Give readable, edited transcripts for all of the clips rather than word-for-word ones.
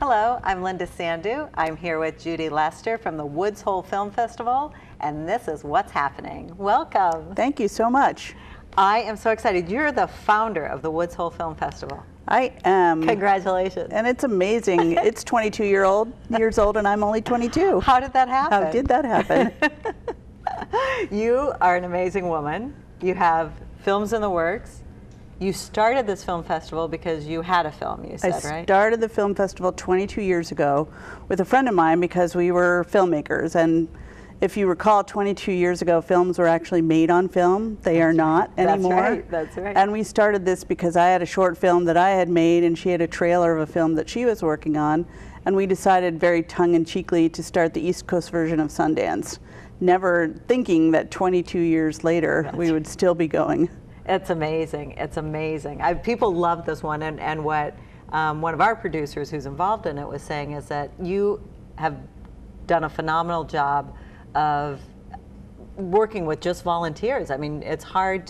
Hello, I'm Linda Sandu. I'm here with Judy Lester from the Woods Hole Film Festival, and this is What's Happening. Welcome. Thank you so much. I am so excited. You're the founder of the Woods Hole Film Festival. I am. Congratulations. And it's amazing. It's 22 years old and I'm only 22. How did that happen? How did that happen? You are an amazing woman. You have films in the works. You started this film festival because you had a film, you said, right? I started the film festival 22 years ago with a friend of mine because we were filmmakers. And if you recall, 22 years ago, films were actually made on film. They are not anymore. That's right, that's right. And we started this because I had a short film that I had made and she had a trailer of a film that she was working on. And we decided very tongue-in-cheekly to start the East Coast version of Sundance, never thinking that 22 years later we would still be going. It's amazing. It's amazing. People love this one, and what one of our producers who's involved in it was saying is that you have done a phenomenal job of working with just volunteers. I mean, it's hard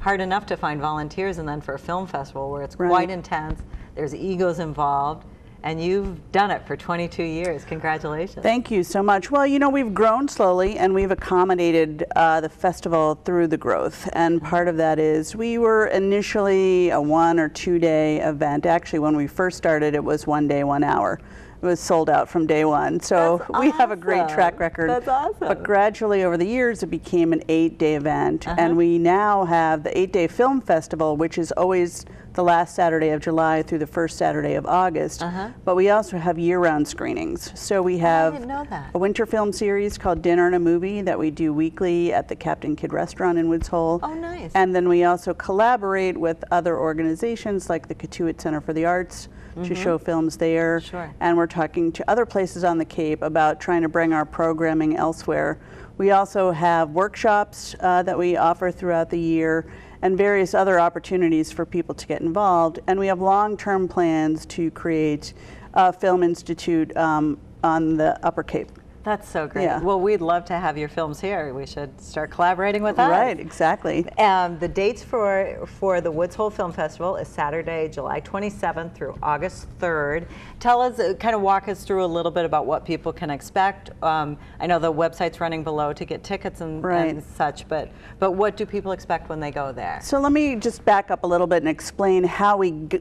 enough to find volunteers, and then for a film festival where it's quite intense, there's egos involved. And you've done it for 22 years. Congratulations. Thank you so much. Well, you know, we've grown slowly and we've accommodated the festival through the growth. And part of that is we were initially a 1 or 2 day event. Actually, when we first started, it was 1 day, 1 hour. It was sold out from day one. So we have a great track record. That's awesome. But gradually over the years, it became an 8-day event. And we now have the 8-day film festival, which is always the last Saturday of July through the first Saturday of August. But we also have year-round screenings. So we have I didn't know that. A winter film series called Dinner and a Movie that we do weekly at the Captain Kidd Restaurant in Woods Hole. Oh, nice. And then we also collaborate with other organizations like the Katuitt Center for the Arts to show films there. Sure. And we're talking to other places on the Cape about trying to bring our programming elsewhere. We also have workshops that we offer throughout the year and various other opportunities for people to get involved. And we have long-term plans to create a film institute on the Upper Cape. That's so great. Yeah. Well, we'd love to have your films here. We should start collaborating with us. Right, exactly. The dates for the Woods Hole Film Festival is Saturday, July 27th through August 3rd. Tell us, kind of walk us through a little bit about what people can expect. I know the website's running below to get tickets and such, but what do people expect when they go there? So let me just back up a little bit and explain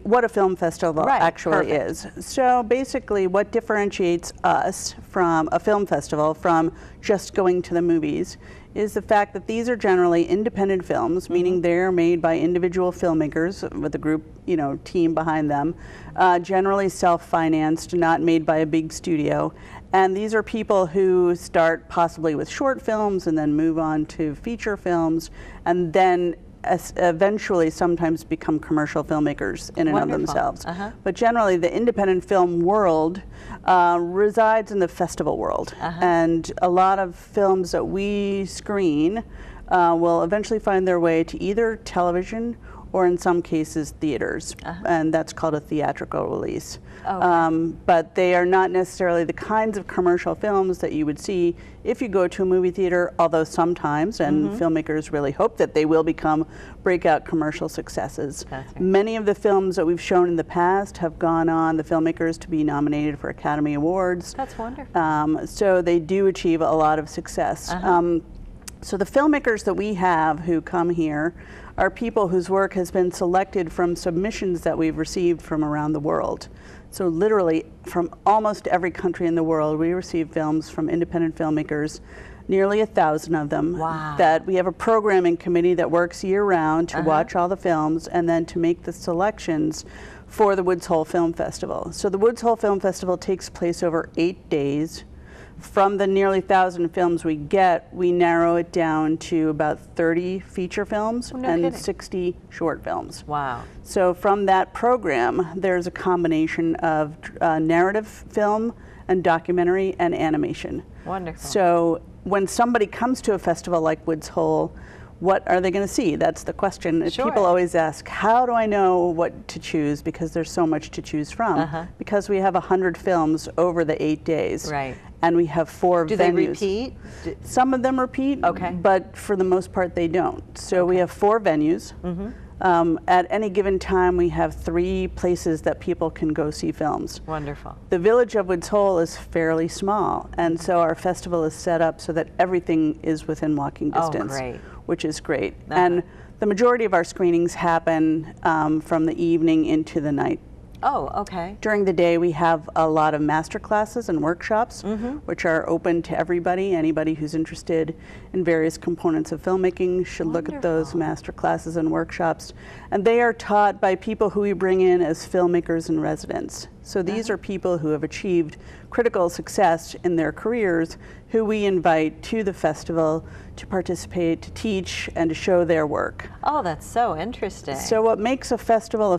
what a film festival actually is. So basically what differentiates us from a film festival from just going to the movies is the fact that these are generally independent films, meaning they're made by individual filmmakers with a group, team behind them, generally self-financed, not made by a big studio. And these are people who start possibly with short films and then move on to feature films and then eventually sometimes become commercial filmmakers in and of themselves. But generally the independent film world resides in the festival world. And a lot of films that we screen will eventually find their way to either television or in some cases theaters, and that's called a theatrical release. But they are not necessarily the kinds of commercial films that you would see if you go to a movie theater, although sometimes, and filmmakers really hope that they will become breakout commercial successes. Many of the films that we've shown in the past have gone on, the filmmakers, to be nominated for Academy Awards. That's wonderful. So they do achieve a lot of success. So the filmmakers that we have who come here are people whose work has been selected from submissions that we've received from around the world. So literally from almost every country in the world, we receive films from independent filmmakers, nearly 1,000 of them. Wow. That we have a programming committee that works year-round to watch all the films and then to make the selections for the Woods Hole Film Festival. So the Woods Hole Film Festival takes place over 8 days. From the nearly 1,000 films we get, we narrow it down to about 30 feature films and 60 short films. Wow. So from that program, there's a combination of narrative film and documentary and animation. Wonderful. So when somebody comes to a festival like Woods Hole, what are they going to see? That's the question. Sure. People always ask, how do I know what to choose? Because there's so much to choose from. Because we have 100 films over the 8 days. Right. And we have 4 venues. Do they repeat? Some of them repeat, but for the most part they don't. So we have 4 venues. At any given time, we have 3 places that people can go see films. Wonderful. The village of Woods Hole is fairly small, and so our festival is set up so that everything is within walking distance, which is great. And the majority of our screenings happen from the evening into the night. Oh, okay. During the day, we have a lot of master classes and workshops, which are open to everybody. Anybody who's interested in various components of filmmaking should look at those master classes and workshops. And they are taught by people who we bring in as filmmakers and residents. So these are people who have achieved critical success in their careers, who we invite to the festival to participate, to teach, and to show their work. Oh, that's so interesting. So what makes a festival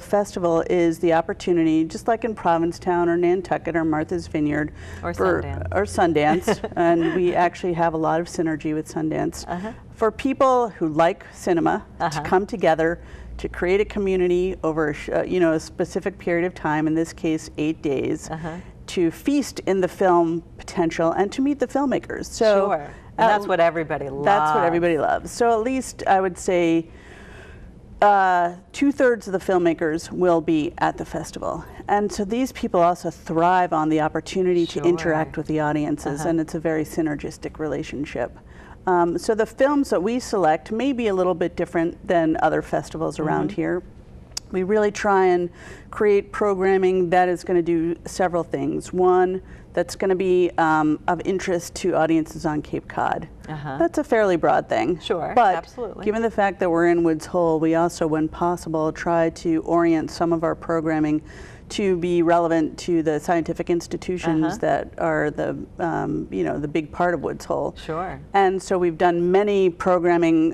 is the opportunity, just like in Provincetown or Nantucket or Martha's Vineyard, or Sundance, and we actually have a lot of synergy with Sundance, for people who like cinema to come together to create a community over a specific period of time, in this case 8 days, to feast in the film potential and to meet the filmmakers. So, sure. And that's what everybody loves. That's what everybody loves. So at least I would say 2/3 of the filmmakers will be at the festival. And so these people also thrive on the opportunity to interact with the audiences, and it's a very synergistic relationship. So the films that we select may be a little bit different than other festivals around here. We really try and create programming that is going to do several things. One, that's going to be of interest to audiences on Cape Cod. That's a fairly broad thing. Sure, but absolutely. Given the fact that we're in Woods Hole, we also, when possible, try to orient some of our programming to be relevant to the scientific institutions that are the the big part of Woods Hole. Sure. And so we've done many programming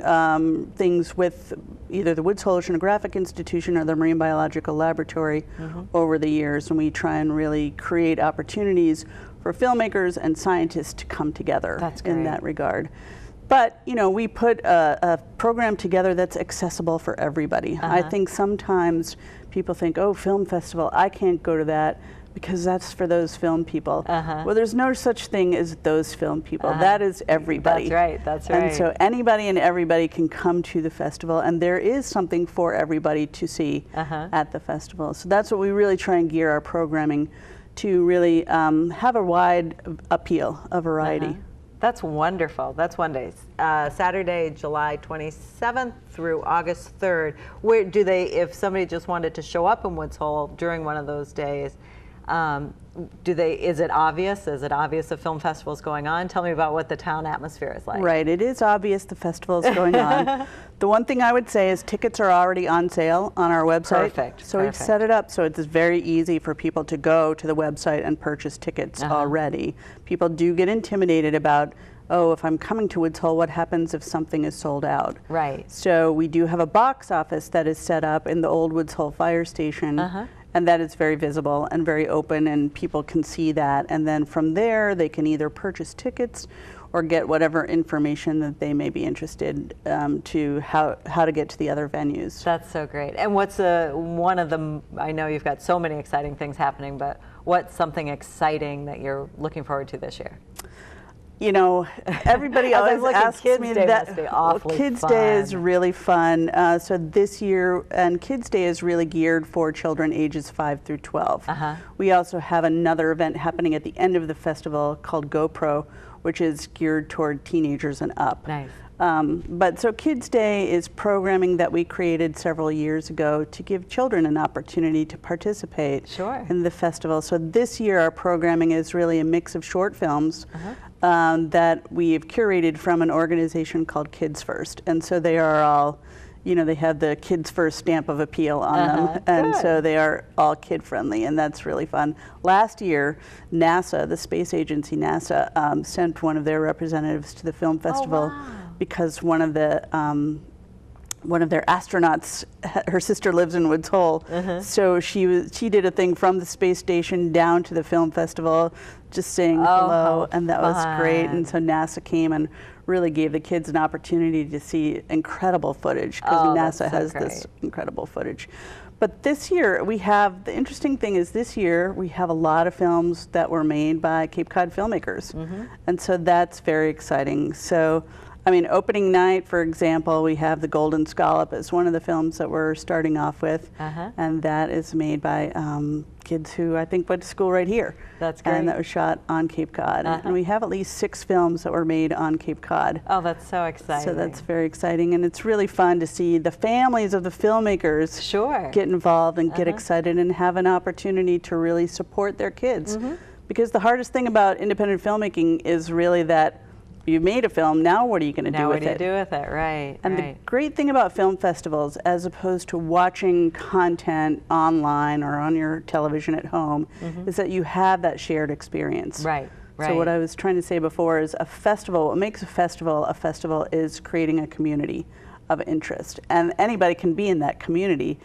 things with either the Woods Hole Oceanographic Institution or the Marine Biological Laboratory over the years, and we try and really create opportunities for filmmakers and scientists to come together in that regard. But, we put a program together that's accessible for everybody. I think sometimes people think, oh, film festival, I can't go to that because that's for those film people. Well, there's no such thing as those film people. That is everybody. That's right. And so anybody and everybody can come to the festival, and there is something for everybody to see at the festival. So that's what we really try and gear our programming to, really have a wide appeal, a variety. That's wonderful. That's one day. Saturday, July 27th through August 3rd. Where do they, if somebody just wanted to show up in Woods Hole during one of those days, is it obvious? Is it obvious the film festival is going on? Tell me about what the town atmosphere is like. Right, it is obvious the festival is going on. The one thing I would say is tickets are already on sale on our website. So we've set it up so it's very easy for people to go to the website and purchase tickets already. People do get intimidated about, oh, if I'm coming to Woods Hole, what happens if something is sold out? Right. So we do have a box office that is set up in the old Woods Hole fire station. And that is very visible and very open, and people can see that. And then from there, they can either purchase tickets or get whatever information that they may be interested to how to get to the other venues. That's so great. And what's one of the, I know you've got so many exciting things happening, but what's something exciting that you're looking forward to this year? Everybody always asks me that. Kids Day is really fun. So this year, and Kids Day is really geared for children ages 5 through 12. We also have another event happening at the end of the festival called GoPro, which is geared toward teenagers and up. Nice. But so Kids Day is programming that we created several years ago to give children an opportunity to participate in the festival. So this year our programming is really a mix of short films that we've curated from an organization called Kids First. And so they are all, they have the Kids First stamp of appeal on them. And so they are all kid friendly, and that's really fun. Last year, NASA, the space agency NASA, sent one of their representatives to the film festival because one of their astronauts, her sister lives in Woods Hole, so she did a thing from the space station down to the film festival, just saying hello, and that was great. And so NASA came and really gave the kids an opportunity to see incredible footage, because NASA has this incredible footage. But this year the interesting thing is this year we have a lot of films that were made by Cape Cod filmmakers, and so that's very exciting. So I mean, opening night, for example, we have The Golden Scallop as one of the films that we're starting off with. And that is made by kids who I think went to school right here. That's great. And that was shot on Cape Cod. And we have at least 6 films that were made on Cape Cod. Oh, that's so exciting. So that's very exciting. And it's really fun to see the families of the filmmakers get involved and get excited and have an opportunity to really support their kids. Because the hardest thing about independent filmmaking is really that you made a film, now what are you going to do with it? Now what do you do with it, right. And the great thing about film festivals, as opposed to watching content online or on your television at home, is that you have that shared experience. Right. So what I was trying to say before is a festival, what makes a festival is creating a community of interest. And anybody can be in that community.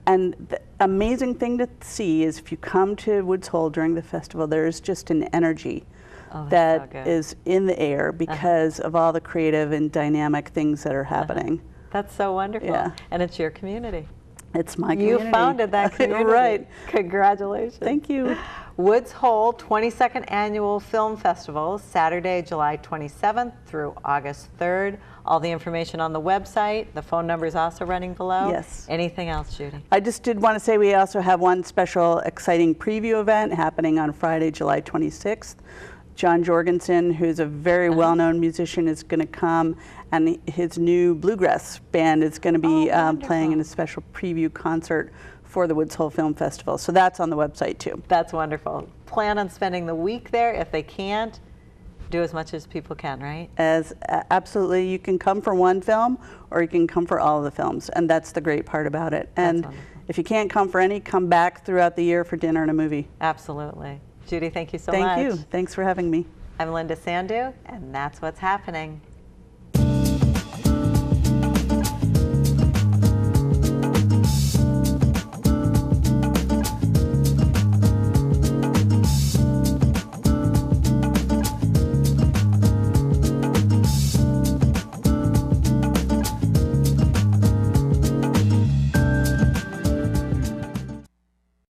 And the amazing thing to see is if you come to Woods Hole during the festival, there's just an energy that is in the air because of all the creative and dynamic things that are happening. That's so wonderful. Yeah. And it's your community. It's my community. You founded that community. Right. Congratulations. Thank you. Woods Hole 22nd Annual Film Festival, Saturday, July 27th through August 3rd. All the information on the website. The phone number is also running below. Yes. Anything else, Judy? I just did want to say we also have one special exciting preview event happening on Friday, July 26th. John Jorgensen, who's a very well-known musician, is going to come, and his new bluegrass band is going to be playing in a special preview concert for the Woods Hole Film Festival. So that's on the website too. That's wonderful. Plan on spending the week there. If they can't, do as much as people can, right? Absolutely. You can come for one film or you can come for all of the films, and that's the great part about it. And if you can't come for any, come back throughout the year for dinner and a movie. Absolutely. Judy, thank you so much. Thank you. Thanks for having me. I'm Linda Sandu, and that's what's happening.